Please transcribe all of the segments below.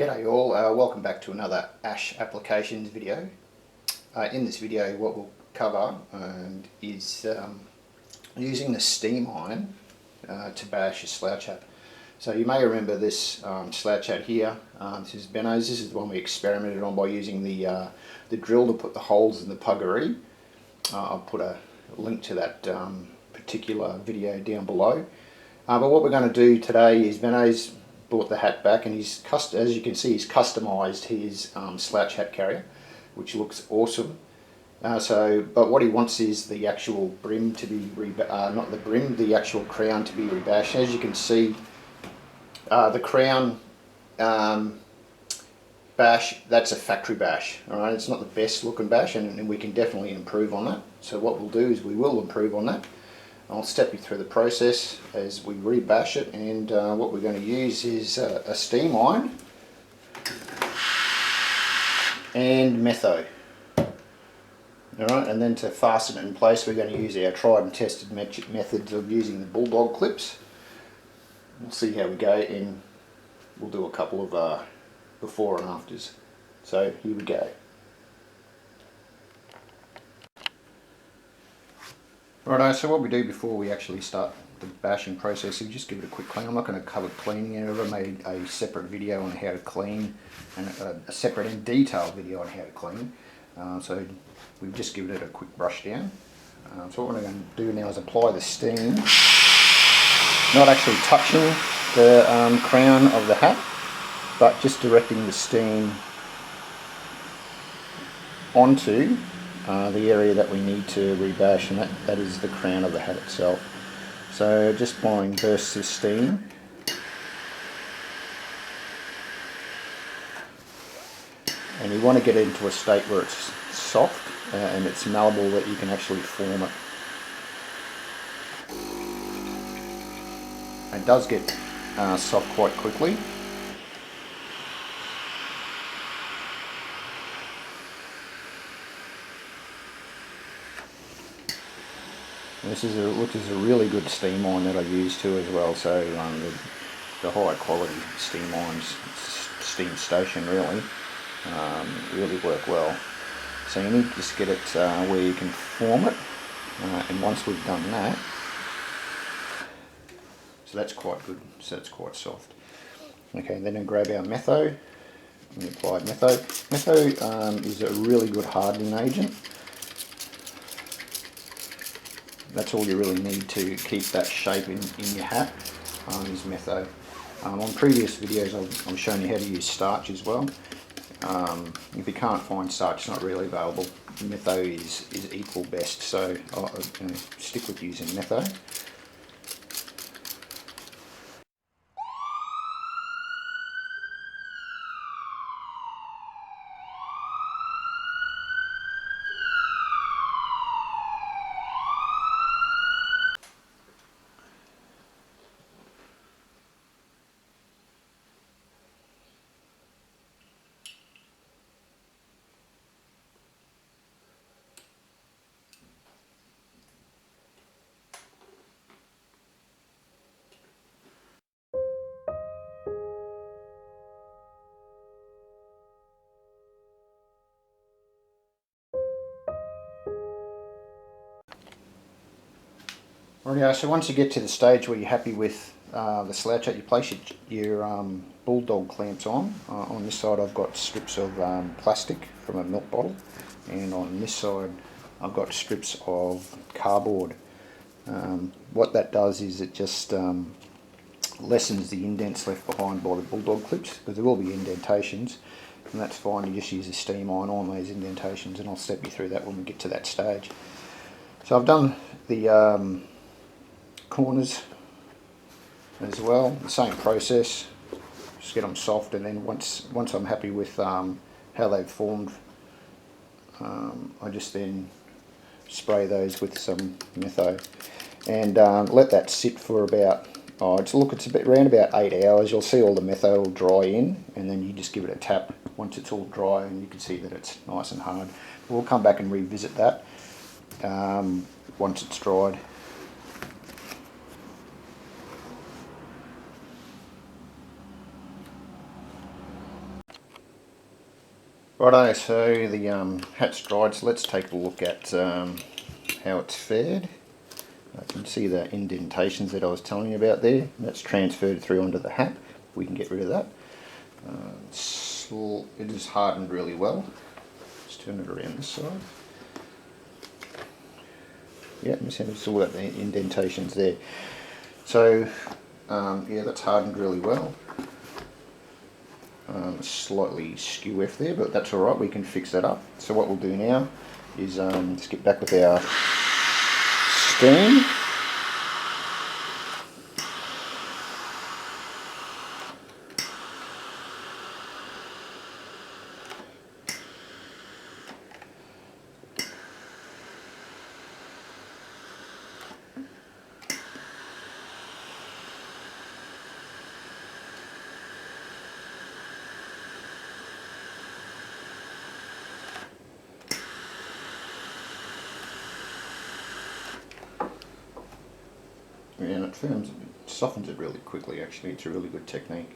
G'day all, welcome back to another ash applications video. In this video what we'll cover is using the steam iron to bash a slouch hat. So you may remember this slouch hat here. This is Benno's. This is the one we experimented on by using the drill to put the holes in the puggaree. I'll put a link to that particular video down below. But what we're going to do today is Benno's brought the hat back, and he's as you can see, he's customised his slouch hat carrier, which looks awesome. But what he wants is the actual brim to be not the brim, the actual crown to be rebashed. As you can see, the crown bash, that's a factory bash. All right, it's not the best looking bash, and we can definitely improve on that. So what we'll do is we will improve on that. I'll step you through the process as we rebash it, and what we're going to use is a steam iron and metho. Alright, and then to fasten it in place we're going to use our tried and tested methods of using the bulldog clips. We'll see how we go, and we'll do a couple of before and afters. So here we go. Righto, so what we do before we actually start the bashing process is just give it a quick clean. I'm not going to cover cleaning it. I've made a separate video on how to clean, and a separate and detailed video on how to clean. So we've just given it a quick brush down. So what we're going to do now is apply the steam, not actually touching the crown of the hat, but just directing the steam onto the area that we need to rebash, and that is the crown of the hat itself. So just blowing bursts of steam, and you want to get it into a state where it's soft and it's malleable, that you can actually form it. It does get soft quite quickly. This is a really good steam iron that I use too as well. So the high quality steam irons, steam station really work well. So you need to just get it where you can form it, and once we've done that, so that's quite good. So it's quite soft. Okay, then I grab our metho and apply metho. Metho is a really good hardening agent. That's all you really need to keep that shape in your hat, is metho. On previous videos I've shown you how to use starch as well. If you can't find starch, it's not really available. Metho is equal best, so I'll stick with using metho. Rightio, so once you get to the stage where you're happy with the slouch hat, you place your bulldog clamps on. On this side I've got strips of plastic from a milk bottle, and on this side I've got strips of cardboard. What that does is it just lessens the indents left behind by the bulldog clips, because there will be indentations, and that's fine. You just use a steam iron on those indentations, and I'll step you through that when we get to that stage. So I've done the corners as well, the same process. Just get them soft, and then once I'm happy with how they've formed, I just then spray those with some metho, and let that sit for about it's around about 8 hours. You'll see all the metho will dry in, and then you just give it a tap once it's all dry, and you can see that it's nice and hard. We'll come back and revisit that once it's dried. Righto, so the hat's dried, so let's take a look at how it's fared. I can see the indentations that I was telling you about there. That's transferred through onto the hat. We can get rid of that. It is hardened really well. Let's turn it around this side. Yeah, you saw that the indentations there. So yeah, that's hardened really well. Slightly skew F there, but that's alright, we can fix that up. So what we'll do now is just get back with our steam. And it softens it really quickly. Actually, it's a really good technique.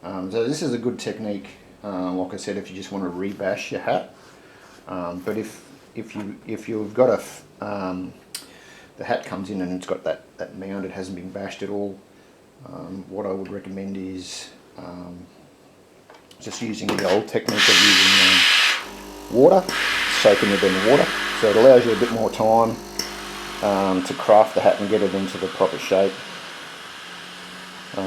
So this is a good technique, like I said, if you just want to rebash your hat. But if you've got the hat comes in and it's got that mound, it hasn't been bashed at all. What I would recommend is just using the old technique of using water, soaking it in water. So it allows you a bit more time to craft the hat and get it into the proper shape.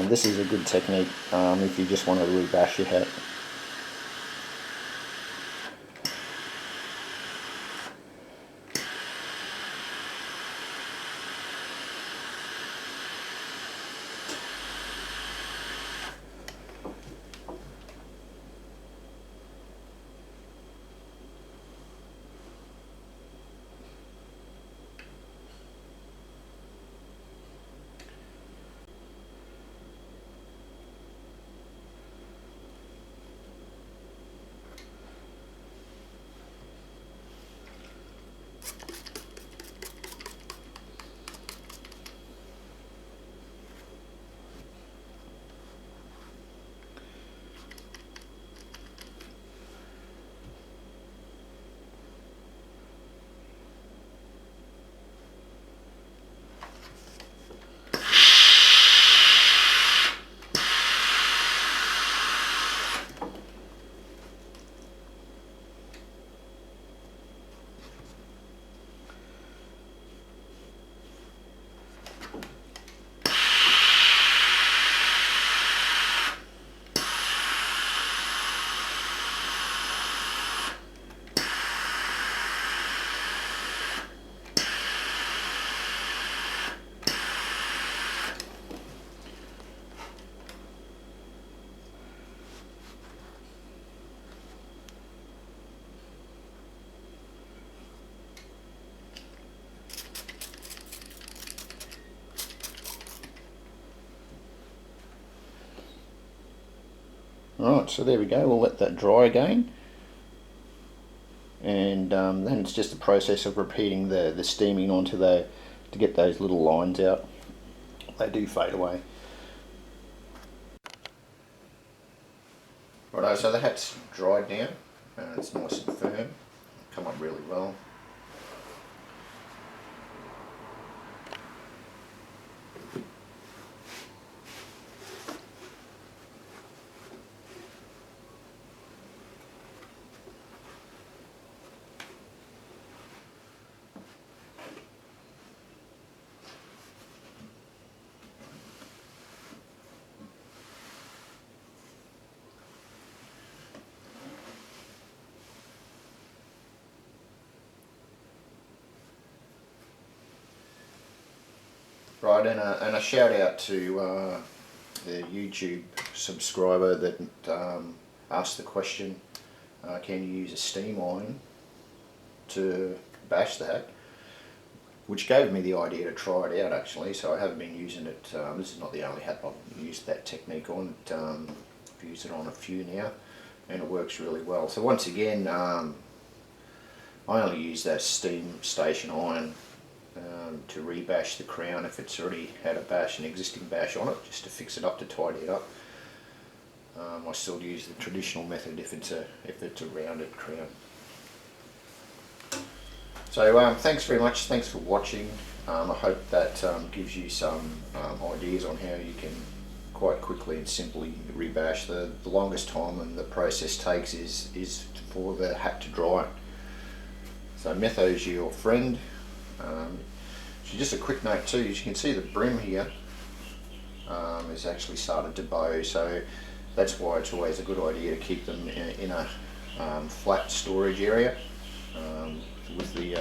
This is a good technique if you just want to rebash your hat. Right, so there we go, we'll let that dry again. And then it's just a process of repeating the steaming onto to get those little lines out. They do fade away. Righto, so the hat's dried now, it's nice and firm, come up really well. Right, and a shout out to the YouTube subscriber that asked the question, can you use a steam iron to bash the hat? Which gave me the idea to try it out actually, so I have been using it. This is not the only hat I've used that technique on. I've used it on a few now and it works really well. So once again, I only use that steam station iron to rebash the crown if it's already had an existing bash on it, just to fix it up, to tidy it up. I still use the traditional method if it's a rounded crown. So thanks very much, thanks for watching. I hope that gives you some ideas on how you can quite quickly and simply rebash. The longest time and the process takes is for the hat to dry. So Metho's your friend. So just a quick note too, as you can see the brim here is actually started to bow, so that's why it's always a good idea to keep them in a flat storage area, with the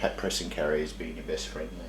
hat pressing carriers being your best friend there.